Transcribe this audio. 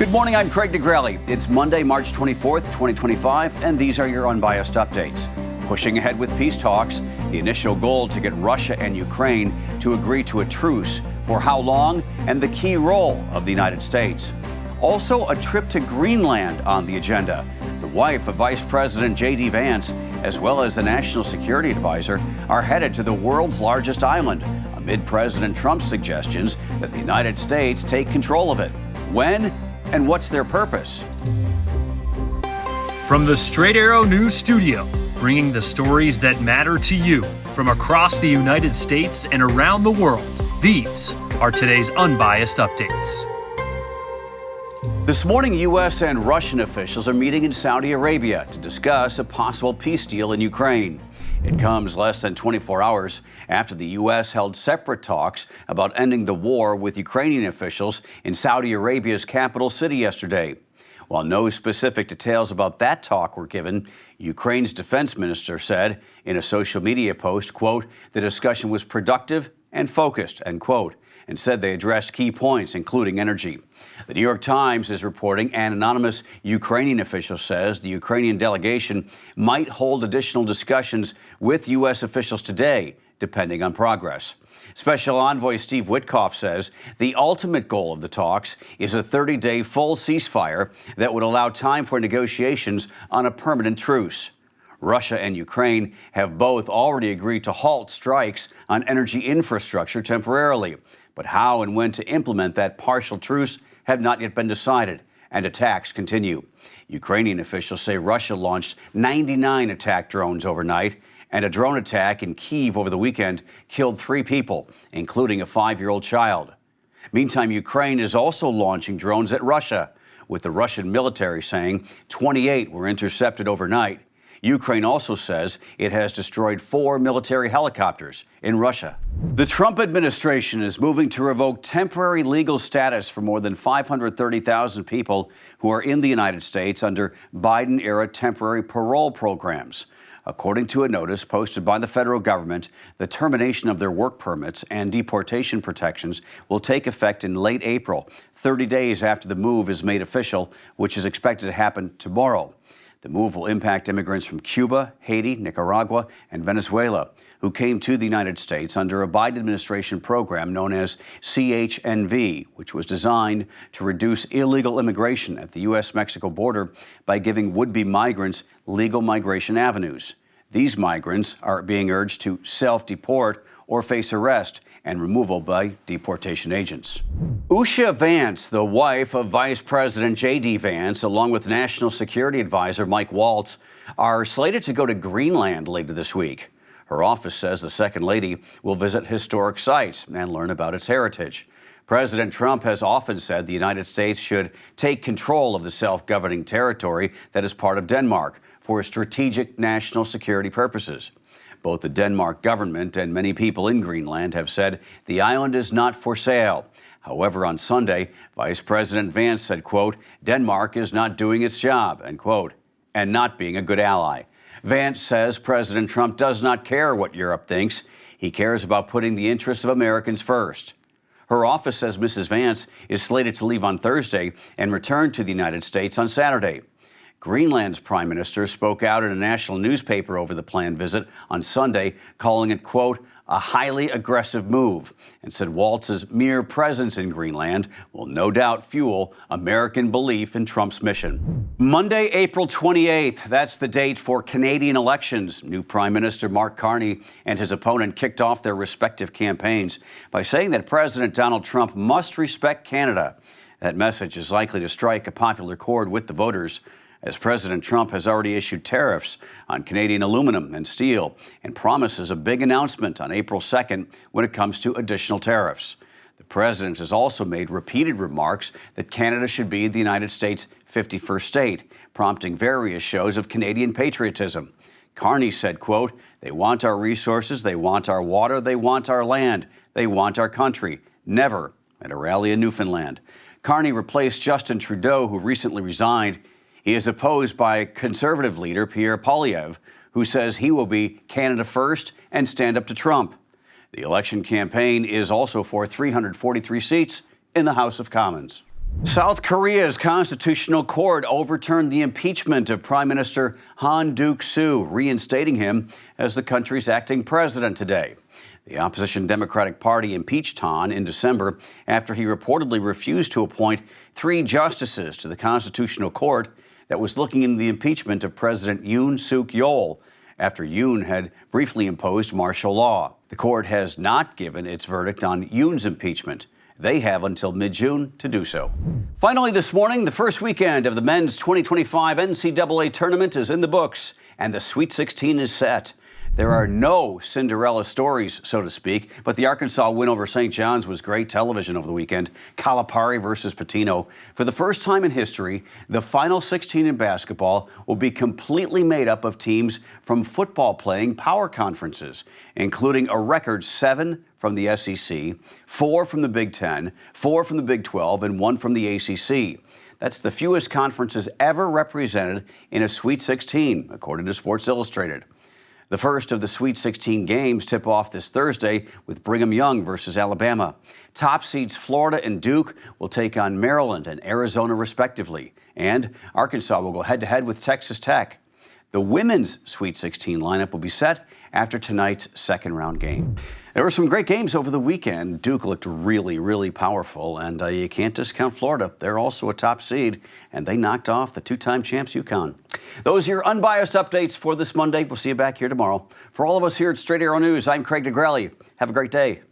Good morning, I'm Craig DeGrelli. It's Monday, March 24th, 2025, and these are your Unbiased Updates. Pushing ahead with peace talks, the initial goal to get Russia and Ukraine to agree to a truce. For how long, and the key role of the United States. Also, a trip to Greenland on the agenda. The wife of Vice President JD Vance, as well as the National Security Advisor, are headed to the world's largest island, amid President Trump's suggestions that the United States take control of it. When and what's their purpose? From the Straight Arrow News Studio, bringing the stories that matter to you from across the United States and around the world, these are today's Unbiased Updates. This morning, U.S. and Russian officials are meeting in Saudi Arabia to discuss a possible peace deal in Ukraine. It comes less than 24 hours after the U.S. held separate talks about ending the war with Ukrainian officials in Saudi Arabia's capital city yesterday. While no specific details about that talk were given, Ukraine's defense minister said in a social media post, quote, "The discussion was productive and focused," end quote, and said they addressed key points, including energy. The New York Times is reporting an anonymous Ukrainian official says the Ukrainian delegation might hold additional discussions with U.S. officials today, depending on progress. Special Envoy Steve Witkoff says the ultimate goal of the talks is a 30-day full ceasefire that would allow time for negotiations on a permanent truce. Russia and Ukraine have both already agreed to halt strikes on energy infrastructure temporarily. But how and when to implement that partial truce have not yet been decided, and attacks continue. Ukrainian officials say Russia launched 99 attack drones overnight, and a drone attack in Kyiv over the weekend killed 3 people, including a 5-year-old child. Meantime, Ukraine is also launching drones at Russia, with the Russian military saying 28 were intercepted overnight. Ukraine also says it has destroyed 4 military helicopters in Russia. The Trump administration is moving to revoke temporary legal status for more than 530,000 people who are in the United States under Biden-era temporary parole programs. According to a notice posted by the federal government, the termination of their work permits and deportation protections will take effect in late April, 30 days after the move is made official, which is expected to happen tomorrow. The move will impact immigrants from Cuba, Haiti, Nicaragua, and Venezuela who came to the United States under a Biden administration program known as CHNV, which was designed to reduce illegal immigration at the U.S.-Mexico border by giving would-be migrants legal migration avenues. These migrants are being urged to self-deport or face arrest and removal by deportation agents. Usha Vance, the wife of Vice President JD Vance, along with National Security Advisor Mike Waltz, are slated to go to Greenland later this week. Her office says the Second Lady will visit historic sites and learn about its heritage. President Trump has often said the United States should take control of the self-governing territory that is part of Denmark for strategic national security purposes. Both the Denmark government and many people in Greenland have said the island is not for sale. However, on Sunday, Vice President Vance said, quote, "Denmark is not doing its job," end quote, and not being a good ally. Vance says President Trump does not care what Europe thinks. He cares about putting the interests of Americans first. Her office says Mrs. Vance is slated to leave on Thursday and return to the United States on Saturday. Greenland's prime minister spoke out in a national newspaper over the planned visit on Sunday, calling it, quote, "a highly aggressive move," and said Waltz's mere presence in Greenland will no doubt fuel American belief in Trump's mission. Monday, April 28th, that's the date for Canadian elections. New Prime Minister Mark Carney and his opponent kicked off their respective campaigns by saying that President Donald Trump must respect Canada. That message is likely to strike a popular chord with the voters, as President Trump has already issued tariffs on Canadian aluminum and steel and promises a big announcement on April 2nd when it comes to additional tariffs. The president has also made repeated remarks that Canada should be the United States' 51st state, prompting various shows of Canadian patriotism. Carney said, quote, "They want our resources, they want our water, they want our land, they want our country." Never at a rally in Newfoundland. Carney replaced Justin Trudeau, who recently resigned. He is opposed by Conservative leader Pierre Poilievre, who says he will be Canada first and stand up to Trump. The election campaign is also for 343 seats in the House of Commons. South Korea's constitutional court overturned the impeachment of Prime Minister Han Duck-soo, reinstating him as the country's acting president today. The opposition Democratic Party impeached Han in December after he reportedly refused to appoint 3 justices to the Constitutional Court that was looking into the impeachment of President Yoon Suk-yeol after Yoon had briefly imposed martial law. The court has not given its verdict on Yoon's impeachment. They have until mid-June to do so. Finally this morning, the first weekend of the men's 2025 NCAA tournament is in the books, and the Sweet 16 is set. There are no Cinderella stories, so to speak, but the Arkansas win over St. John's was great television over the weekend. Calipari versus Pitino. For the first time in history, the Final 16 in basketball will be completely made up of teams from football-playing power conferences, including a record 7 from the SEC, 4 from the Big Ten, 4 from the Big 12, and 1 from the ACC. That's the fewest conferences ever represented in a Sweet 16, according to Sports Illustrated. The first of the Sweet 16 games tip off this Thursday with Brigham Young versus Alabama. Top seeds Florida and Duke will take on Maryland and Arizona respectively. And Arkansas will go head-to-head with Texas Tech. The women's Sweet 16 lineup will be set after tonight's second-round game. There were some great games over the weekend. Duke looked really, really powerful, and you can't discount Florida. They're also a top seed, and they knocked off the 2-time champs UConn. Those are your unbiased updates for this Monday. We'll see you back here tomorrow. For all of us here at Straight Arrow News, I'm Craig DeGrelli. Have a great day.